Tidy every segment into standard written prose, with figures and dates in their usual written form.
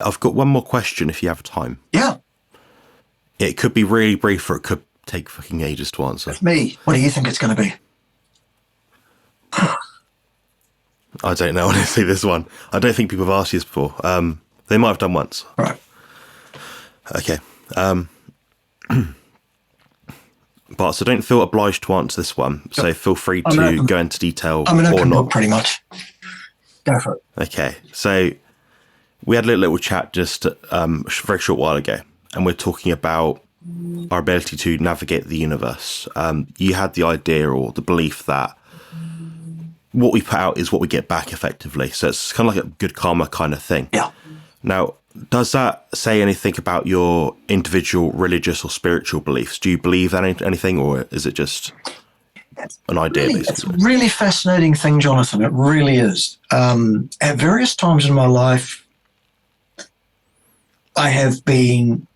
I've got one more question if you have time. Yeah. It could be really brief or it could take fucking ages to answer. Me, what do you think it's going to be? I don't know, honestly, this one. I don't think people have asked you this before. They might have done once. Right. Okay. Bart, so don't feel obliged to answer this one. So feel free to go into detail I'm an or open not. book, pretty much. Go for it. Okay. So we had a little chat just a very short while ago, and we're talking about our ability to navigate the universe. You had the idea or the belief that what we put out is what we get back effectively. So it's kind of like a good karma kind of thing. Yeah. Now, does that say anything about your individual religious or spiritual beliefs? Do you believe that anything, or is it just an idea, Really, basically? it's a really fascinating thing, Jonathan. It really is. At various times in my life, I have been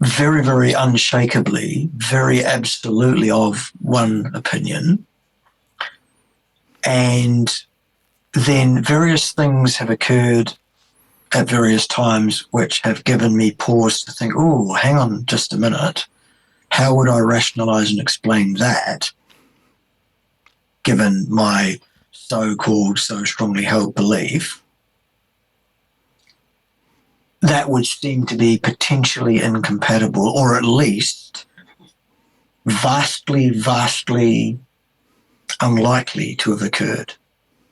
very, very unshakably, very absolutely of one opinion. And then various things have occurred at various times which have given me pause to think, oh, hang on just a minute. How would I rationalize and explain that, given my so-called, so strongly held belief? That would seem to be potentially incompatible, or at least vastly, vastly unlikely to have occurred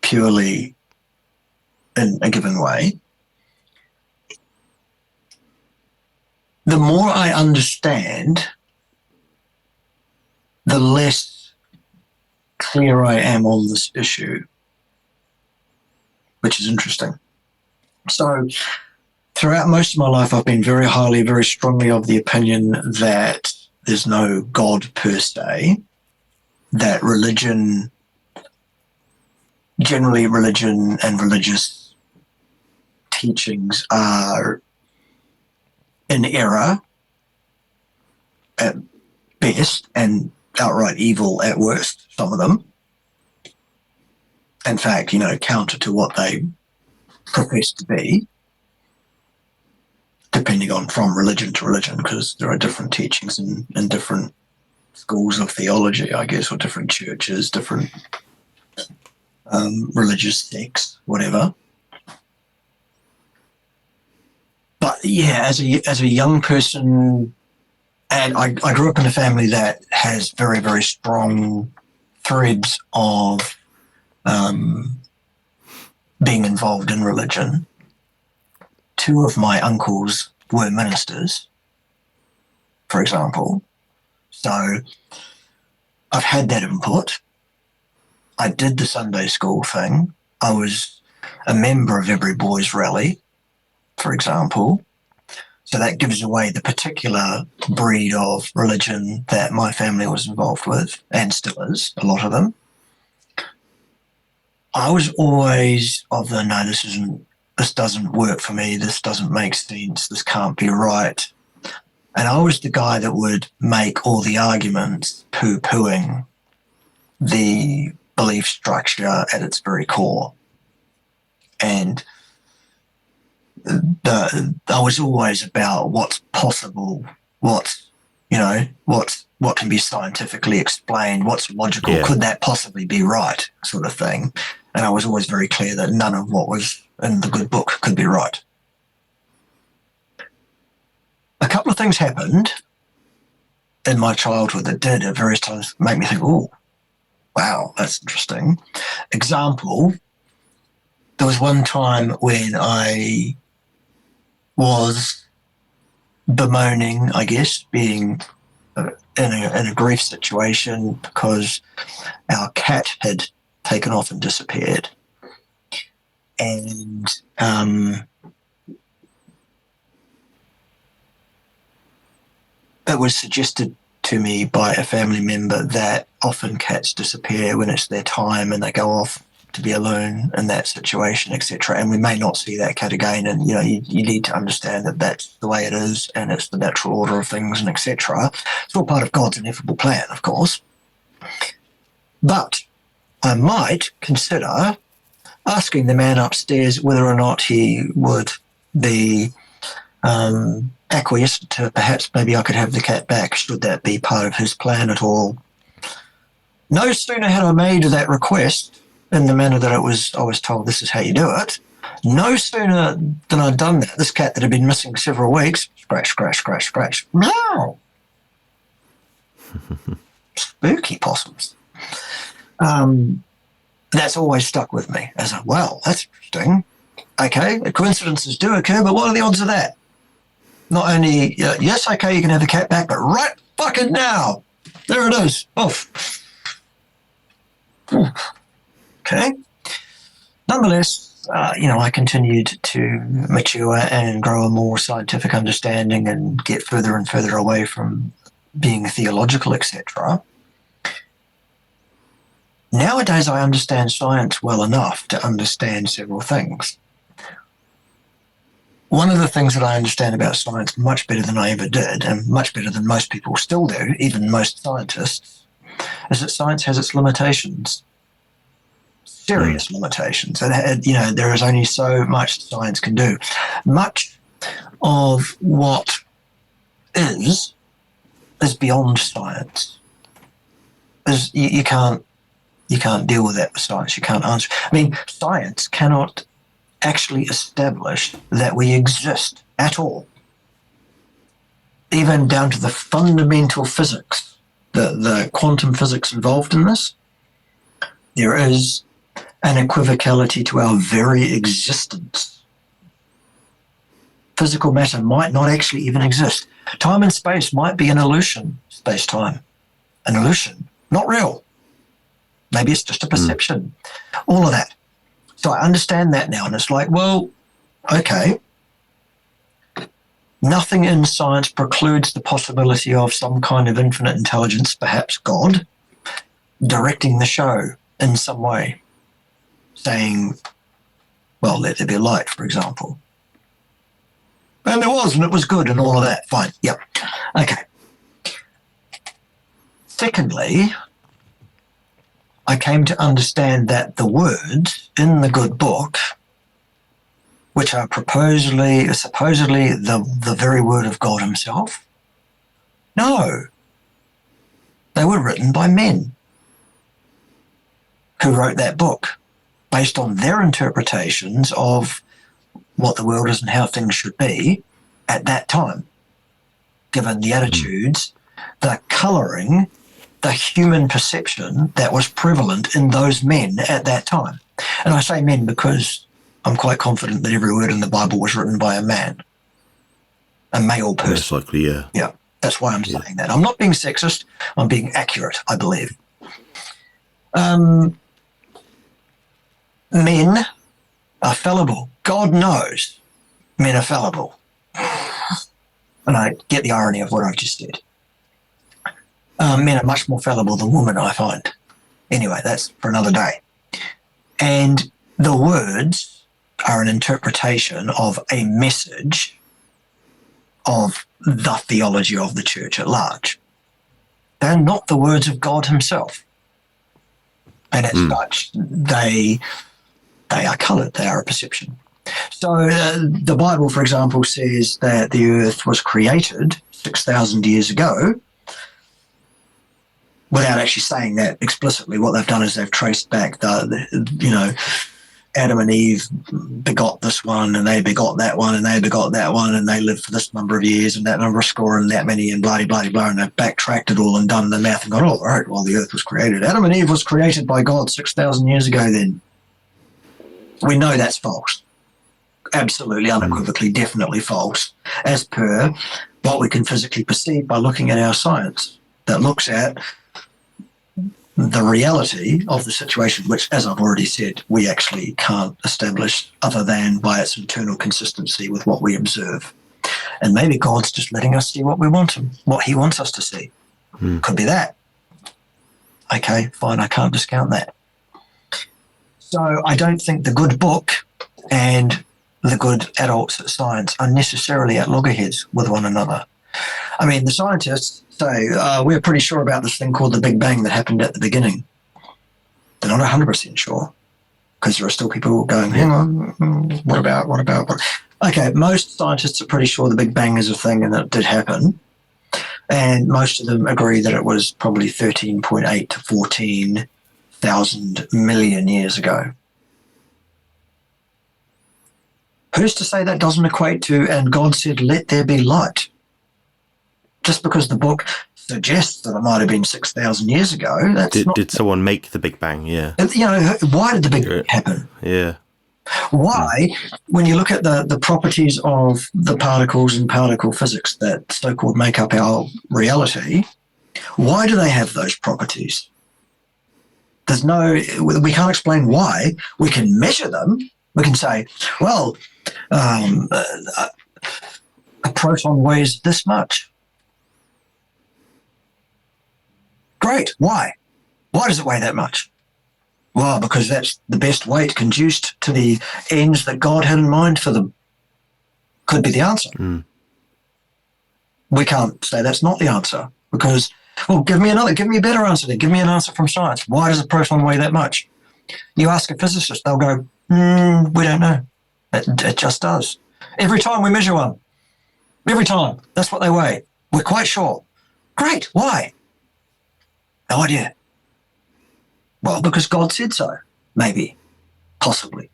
purely in a given way. The more I understand, the less clear I am on this issue, which is interesting. So throughout most of my life, I've been very highly, very strongly of the opinion that there's no God per se, that religion, generally religion and religious teachings are in error at best and outright evil at worst, some of them. In fact, counter to what they profess to be, depending on from religion to religion, because there are different teachings in different schools of theology, I guess, or different churches, different religious sects, whatever. But yeah, as a young person, and I grew up in a family that has very, very strong threads of being involved in religion. Two of my uncles were ministers, for example. So I've had that input. I did the Sunday school thing. I was a member of every boys' rally, for example. So that gives away the particular breed of religion that my family was involved with, and still is, a lot of them. I was always of the, no, this doesn't work for me, this doesn't make sense, this can't be right. And I was the guy that would make all the arguments poo-pooing the belief structure at its very core. And I was always about what's possible, what can be scientifically explained, what's logical, could that possibly be right, sort of thing. And I was always very clear that none of what was in the good book could be right. A couple of things happened in my childhood that did at various times make me think, oh, wow, that's interesting. Example, there was one time when I was bemoaning, I guess, being in a grief situation because our cat had taken off and disappeared. And it was suggested to me by a family member that often cats disappear when it's their time and they go off to be alone in that situation, etc. And we may not see that cat again. And, you need to understand that that's the way it is and it's the natural order of things and etc. It's all part of God's ineffable plan, of course. But I might consider asking the man upstairs whether or not he would be acquiescent to perhaps maybe I could have the cat back, should that be part of his plan at all. No sooner had I made that request in the manner that I was told this is how you do it, no sooner than I'd done that, this cat that had been missing several weeks, scratch, scratch, scratch, scratch, meow. Spooky possums. That's always stuck with me as a, well, that's interesting. Okay, coincidences do occur, but what are the odds of that? Not only, yes, okay, you can have the cat back, but right fucking now, there it is. Oof. Okay. Nonetheless, I continued to mature and grow a more scientific understanding and get further and further away from being theological, etc. Nowadays, I understand science well enough to understand several things. One of the things that I understand about science much better than I ever did, and much better than most people still do, even most scientists, is that science has its limitations. Serious limitations. And, there is only so much science can do. Much of what is beyond science. You can't deal with that with science. You can't answer. I mean, science cannot actually establish that we exist at all, even down to the fundamental physics, the quantum physics involved in this. There is an equivocality to our very existence. Physical matter might not actually even exist. Time and space might be an illusion, space-time. An illusion, not real. Maybe it's just a perception. All of that. So I understand that now, and it's like, well, okay. Nothing in science precludes the possibility of some kind of infinite intelligence, perhaps God, directing the show in some way, saying, well, let there be light, for example. And there was, and it was good, and all of that. Fine. Yep. Okay. Secondly, I came to understand that the words in the good book, which are supposedly the very word of God himself, no, they were written by men who wrote that book based on their interpretations of what the world is and how things should be at that time, given the attitudes, the colouring, the human perception that was prevalent in those men at that time. And I say men because I'm quite confident that every word in the Bible was written by a man, a male person. Most likely, yeah. Yeah, that's why I'm saying that. I'm not being sexist. I'm being accurate, I believe. Men are fallible. God knows men are fallible. And I get the irony of what I've just said. Men are much more fallible than women, I find. Anyway, that's for another day. And the words are an interpretation of a message of the theology of the church at large. They're not the words of God himself. And as such, they are coloured, they are a perception. So the Bible, for example, says that the earth was created 6,000 years ago. Without actually saying that explicitly, what they've done is they've traced back Adam and Eve begot this one, and they begot that one, and they begot that one, and they lived for this number of years, and that number of score, and that many, and blah, blah, blah, and they've backtracked it all and done the math and gone, all right, well, the earth was created. Adam and Eve was created by God 6,000 years ago then. We know that's false. Absolutely, unequivocally, definitely false, as per what we can physically perceive by looking at our science that looks at the reality of the situation, which, as I've already said, we actually can't establish other than by its internal consistency with what we observe. And maybe God's just letting us see what we want him, what he wants us to see. Could be that. Okay, fine, I can't discount that. So I don't think the good book and the good adults at science are necessarily at loggerheads with one another. I mean, the scientists say, we're pretty sure about this thing called the Big Bang that happened at the beginning. They're not 100% sure. because there are still people going, hang on, what about? Okay, most scientists are pretty sure the Big Bang is a thing and that it did happen. And most of them agree that it was probably 13.8 to 14,000 million years ago. Who's to say that doesn't equate to, and God said, let there be light? Just because the book suggests that it might have been 6,000 years ago, did someone make the Big Bang? Yeah. Why did the Big Bang happen? Yeah. Why, when you look at the properties of the particles in particle physics that so-called make up our reality, why do they have those properties? We can't explain why. We can measure them. We can say, well, a proton weighs this much. Great. Why? Why does it weigh that much? Well, because that's the best weight conduced to the ends that God had in mind for them. Could be the answer. We can't say that's not the answer because, well, give me a better answer then. Give me an answer from science. Why does a proton weigh that much? You ask a physicist, they'll go, we don't know. It just does. Every time we measure one. Every time. That's what they weigh. We're quite sure. Great. Why? No idea. Well, because God said so. Maybe. Possibly.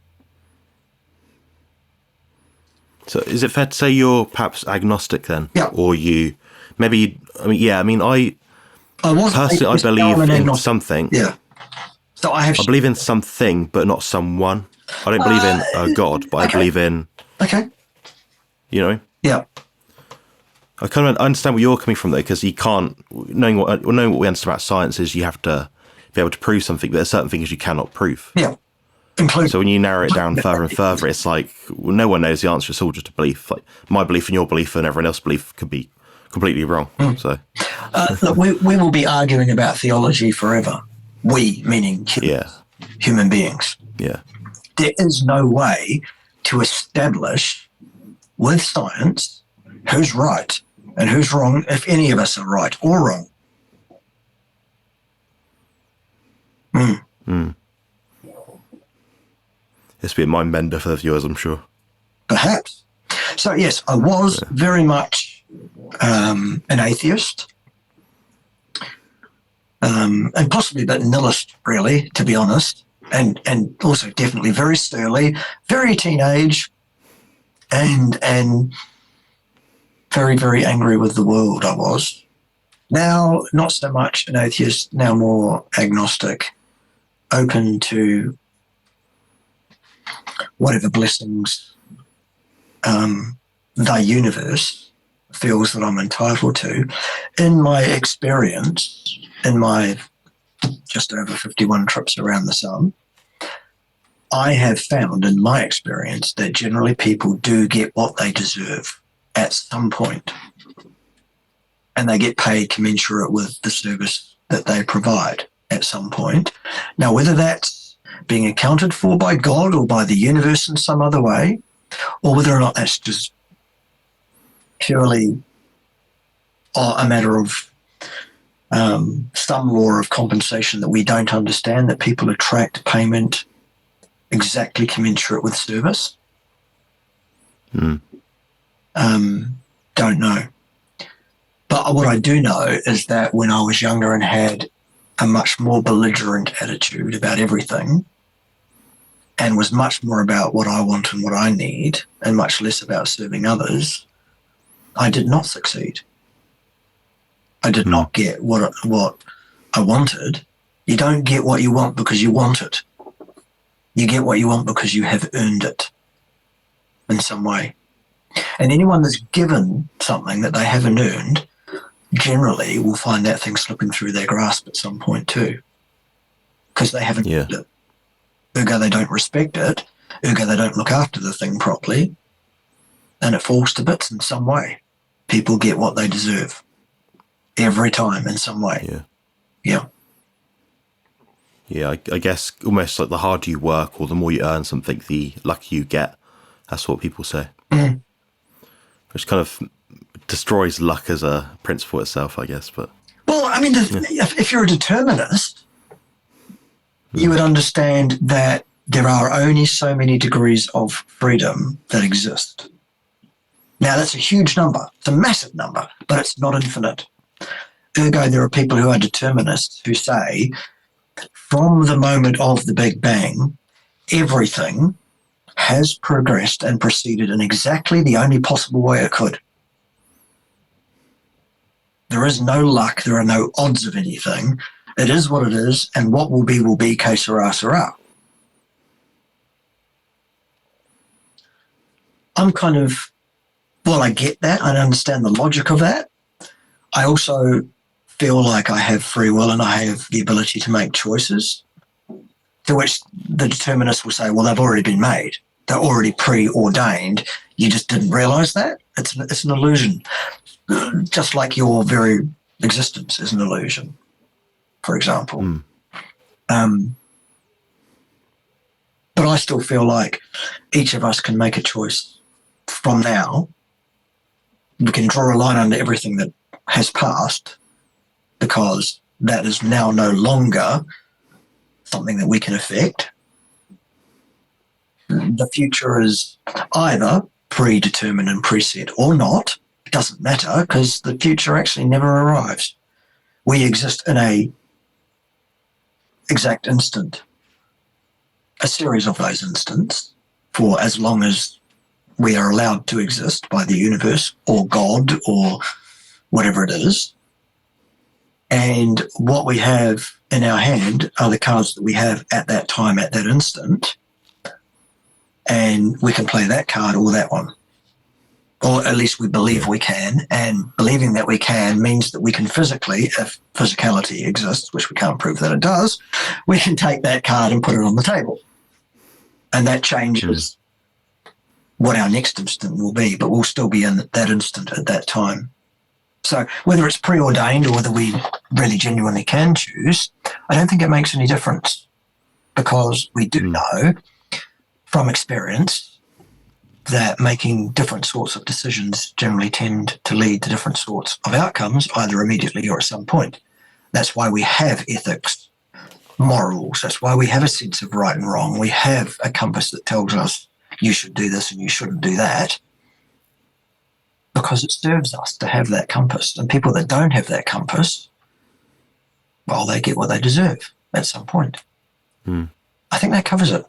So is it fair to say you're perhaps agnostic then? Yeah. Or I personally, I believe in something. Yeah. So I believe in something, but not someone. I don't believe in a God, but I believe in... Okay. Yeah. I kind of understand where you're coming from, though, because you can't... Knowing what we understand about science is you have to be able to prove something, but there's certain things you cannot prove. Yeah. So when you narrow it down further and further, it's like no one knows the answer. It's all just a belief. Like my belief and your belief and everyone else's belief could be completely wrong. So look, we will be arguing about theology forever. We, meaning human beings. Yeah. There is no way to establish with science who's right and who's wrong, if any of us are right or wrong. It's be a mind bender for the viewers, I'm sure. Perhaps. So yes, I was very much an atheist, and possibly a bit nihilist, really, to be honest, and also definitely very surly, very teenage, and very, very angry with the world. I was. Now, not so much an atheist. Now more agnostic, open to whatever blessings the universe feels that I'm entitled to. In my experience, in my just over 51 trips around the sun, I have found in my experience that generally people do get what they deserve at some point, and they get paid commensurate with the service that they provide at some point. Now, whether that's being accounted for by God or by the universe in some other way, or whether or not that's just purely a matter of some law of compensation that we don't understand, that people attract payment exactly commensurate with service. Don't know. But what I do know is that when I was younger and had a much more belligerent attitude about everything, and was much more about what I want and what I need, and much less about serving others, I did not succeed. I did not get what I wanted. You don't get what you want because you want it. You get what you want because you have earned it in some way. And anyone that's given something that they haven't earned generally will find that thing slipping through their grasp at some point too, because they haven't earned it. Ergo, they don't respect it. Ergo, they don't look after the thing properly, and it falls to bits in some way. People get what they deserve every time in some way. Yeah. I guess almost like the harder you work or the more you earn something, the luckier you get. That's what people say. Which kind of destroys luck as a principle itself, I guess. But well, I mean, if you're a determinist, you would understand that there are only so many degrees of freedom that exist. Now, that's a huge number. It's a massive number, but it's not infinite. Ergo, there are people who are determinists who say, from the moment of the Big Bang, everything has progressed and proceeded in exactly the only possible way it could. There is no luck. There are no odds of anything. It is what it is, and what will be, que sera, sera. I'm kind of, well, I get that. I understand the logic of that. I also feel like I have free will and I have the ability to make choices, to which the determinists will say, well, they've already been made. They're already preordained. You just didn't realize that. It's an illusion. Just like your very existence is an illusion, for example. But I still feel like each of us can make a choice from now. We can draw a line under everything that has passed, because that is now no longer something that we can affect. The future is either predetermined and preset or not. It doesn't matter, because the future actually never arrives. We exist in a exact instant, a series of those instants, for as long as we are allowed to exist by the universe or God or whatever it is. And what we have in our hand are the cards that we have at that time, at that instant. And we can play that card or that one. Or at least we believe we can. And believing that we can means that we can physically, if physicality exists, which we can't prove that it does, we can take that card and put it on the table. And that changes what our next instant will be, but we'll still be in that instant at that time. So whether it's preordained or whether we really genuinely can choose, I don't think it makes any difference, because we do know from experience that making different sorts of decisions generally tend to lead to different sorts of outcomes, either immediately or at some point. That's why we have ethics, morals. That's why we have a sense of right and wrong. We have a compass that tells us you should do this and you shouldn't do that, because it serves us to have that compass. And people that don't have that compass, well, they get what they deserve at some point. I think that covers it.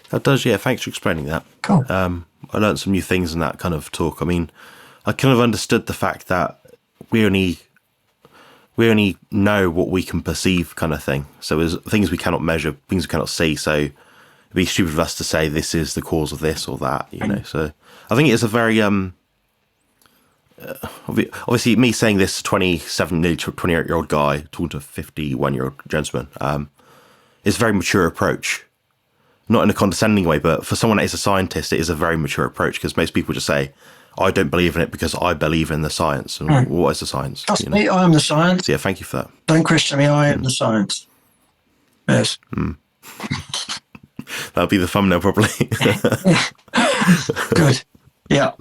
That does, yeah. Thanks for explaining that. Cool. I learned some new things in that kind of talk. I mean, I kind of understood the fact that we only know what we can perceive, kind of thing. So there's things we cannot measure, things we cannot see. So it'd be stupid of us to say this is the cause of this or that, you know. So I think it's a very obviously me saying this 27, nearly 28-year-old guy talking to a 51-year-old gentleman is a very mature approach. Not in a condescending way, but for someone that is a scientist, it is a very mature approach, because most people just say, I don't believe in it because I believe in the science. And what is the science? Trust me, I am the science. So yeah, thank you for that. Don't question me, I am the science. Yes. That'll be the thumbnail, probably. Good. Yeah.